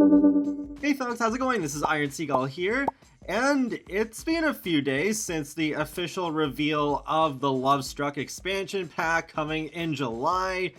Hey folks, how's it going? This is Iron Seagull here, and it's been a few days since the official reveal of the Lovestruck expansion pack coming in July,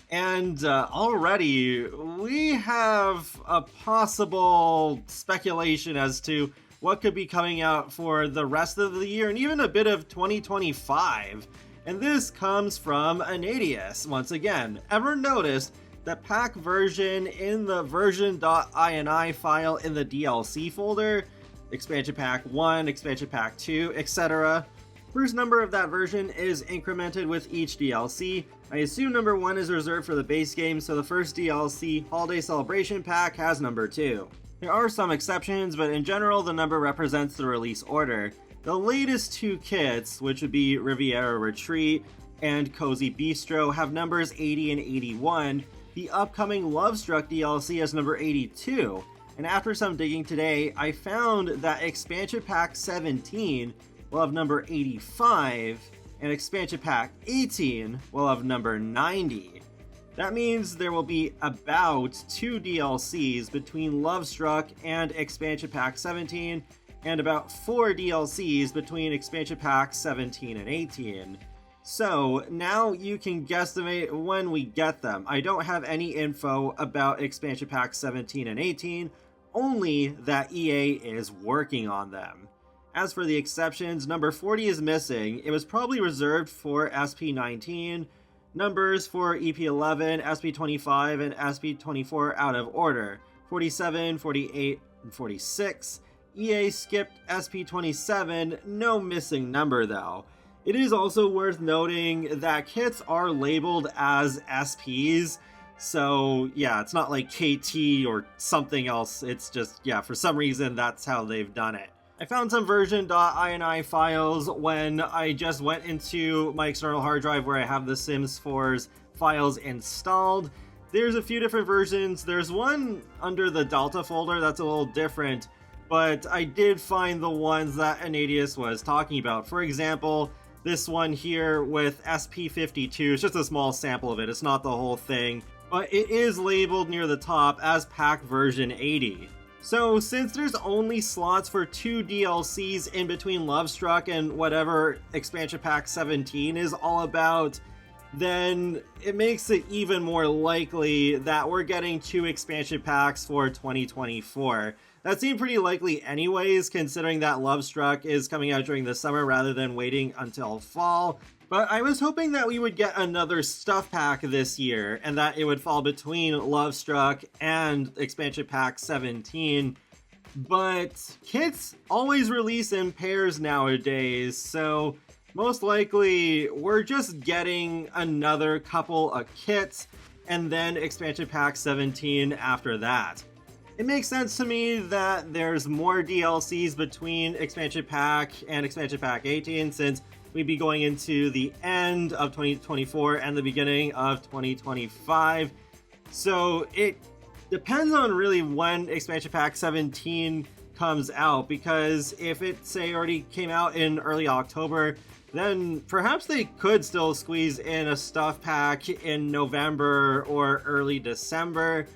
and already we have a possible speculation as to what could be coming out for the rest of the year and even a bit of 2025. And this comes from Anadius. Once again, ever noticed that pack version in the version.ini file in the DLC folder, expansion pack 1, expansion pack 2, etc. First number of that version is incremented with each DLC. I assume number 1 is reserved for the base game, so the first DLC, Holiday Celebration Pack, has number 2. There are some exceptions, but in general the number represents the release order. The latest 2 kits, which would be Riviera Retreat and Cozy Bistro, have numbers 80 and 81. The upcoming Lovestruck DLC has number 82, and after some digging today, I found that Expansion Pack 17 will have number 85, and Expansion Pack 18 will have number 90. That means there will be about 2 DLCs between Lovestruck and Expansion Pack 17, and about 4 DLCs between Expansion Pack 17 and 18. So now you can guesstimate when we get them. I don't have any info about Expansion Pack 17 and 18, only that EA is working on them. As for the exceptions, number 40 is missing. It was probably reserved for SP19. Numbers for EP11, SP25, and SP24 out of order. 47, 48, and 46. EA skipped SP27, no missing number though. It is also worth noting that kits are labeled as SPs, so yeah, it's not like KT or something else, it's just, yeah, for some reason that's how they've done it. I found some version.ini files when I just went into my external hard drive where I have the Sims 4's files installed. There's a few different versions. There's one under the Delta folder that's a little different, but I did find the ones that Anadius was talking about. For example, this one here with SP52 is just a small sample of it, it's not the whole thing, but it is labeled near the top as pack version 80. So since there's only slots for 2 DLCs in between Lovestruck and whatever expansion pack 17 is all about, then it makes it even more likely that we're getting 2 expansion packs for 2024. That seemed pretty likely anyways, considering that Lovestruck is coming out during the summer rather than waiting until fall. But I was hoping that we would get another stuff pack this year, and that it would fall between Lovestruck and expansion pack 17. But kits always release in pairs nowadays, so most likely we're just getting another couple of kits, and then expansion pack 17 after that. It makes sense to me that there's more DLCs between expansion pack and expansion pack 18, since we'd be going into the end of 2024 and the beginning of 2025. So it depends on really when expansion pack 17 comes out, because if it, say, already came out in early October, then perhaps they could still squeeze in a stuff pack in November or early December.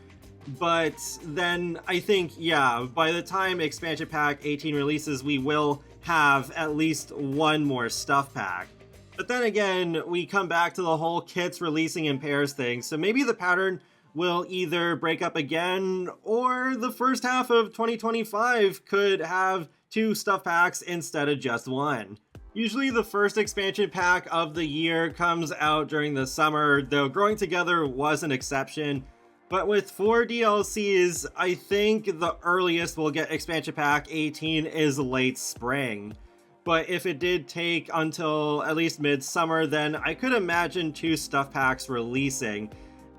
But then I think, yeah, by the time expansion pack 18 releases, we will have at least one more stuff pack. But then again, we come back to the whole kits releasing in pairs thing, so maybe the pattern will either break up again, or the first half of 2025 could have 2 stuff packs instead of just 1. Usually the first expansion pack of the year comes out during the summer, though Growing Together was an exception. But with 4 DLCs, I think the earliest we'll get expansion pack 18 is late spring. But if it did take until at least midsummer, then I could imagine 2 stuff packs releasing.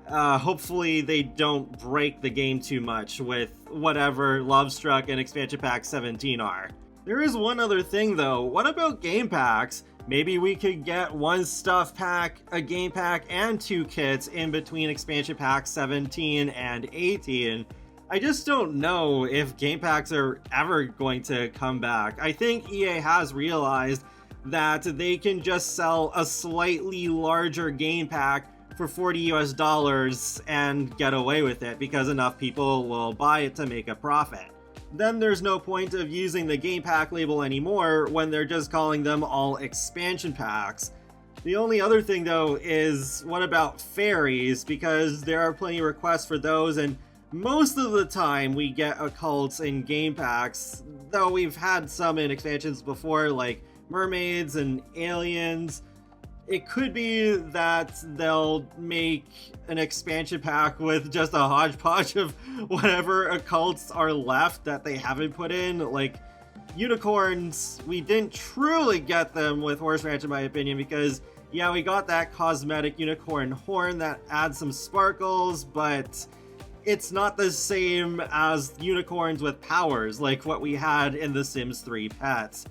Hopefully they don't break the game too much with whatever Lovestruck and expansion pack 17 are. There is one other thing though, what about game packs? Maybe we could get 1 stuff pack, a game pack, and 2 kits in between expansion pack 17 and 18. I just don't know if game packs are ever going to come back. I think EA has realized that they can just sell a slightly larger game pack for $40 and get away with it because enough people will buy it to make a profit. Then there's no point of using the game pack label anymore when they're just calling them all expansion packs. The only other thing though is, what about fairies? Because there are plenty of requests for those, and most of the time we get occults in game packs, though we've had some in expansions before like mermaids and aliens. It could be that they'll make an expansion pack with just a hodgepodge of whatever occults are left that they haven't put in. Like unicorns, we didn't truly get them with Horse Ranch in my opinion, because yeah, we got that cosmetic unicorn horn that adds some sparkles, but it's not the same as unicorns with powers like what we had in The Sims 3 Pets.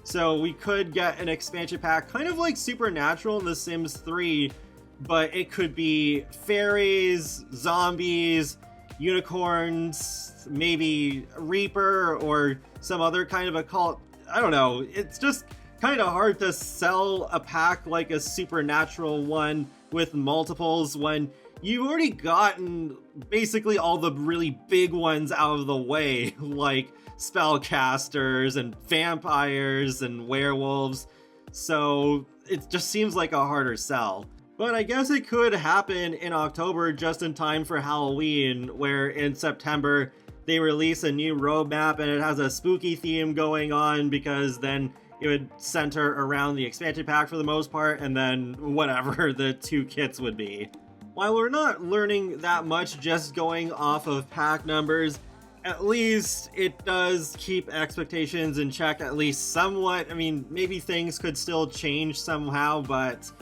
So we could get an expansion pack kind of like Supernatural in The Sims 3, but it could be fairies, zombies, unicorns, maybe Reaper or some other kind of occult. I don't know, it's just kind of hard to sell a pack like a Supernatural one with multiples when you've already gotten basically all the really big ones out of the way, like spellcasters and vampires and werewolves. So it just seems like a harder sell. But I guess it could happen in October just in time for Halloween, where in September they release a new roadmap and it has a spooky theme going on, because then it would center around the expansion pack for the most part, and then whatever the two kits would be. While we're not learning that much just going off of pack numbers, at least it does keep expectations in check at least somewhat. I mean, maybe things could still change somehow, but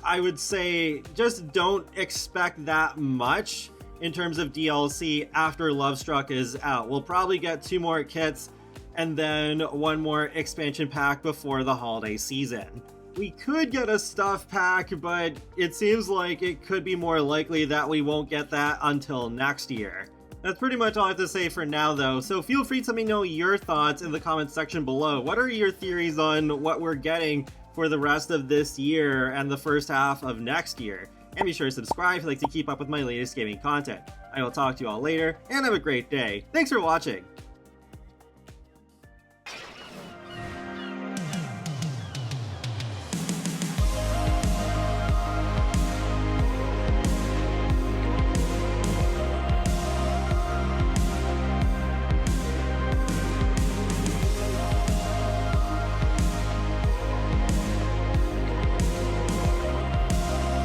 I would say just don't expect that much in terms of DLC after Lovestruck is out. We'll probably get 2 more kits and then 1 more expansion pack before the holiday season. We could get a stuff pack, but it seems like it could be more likely that we won't get that until next year. That's pretty much all I have to say for now though, so feel free to let me know your thoughts in the comments section below. What are your theories on what we're getting for the rest of this year and the first half of next year? And be sure to subscribe if you'd like to keep up with my latest gaming content. I will talk to you all later, and have a great day. Thanks for watching!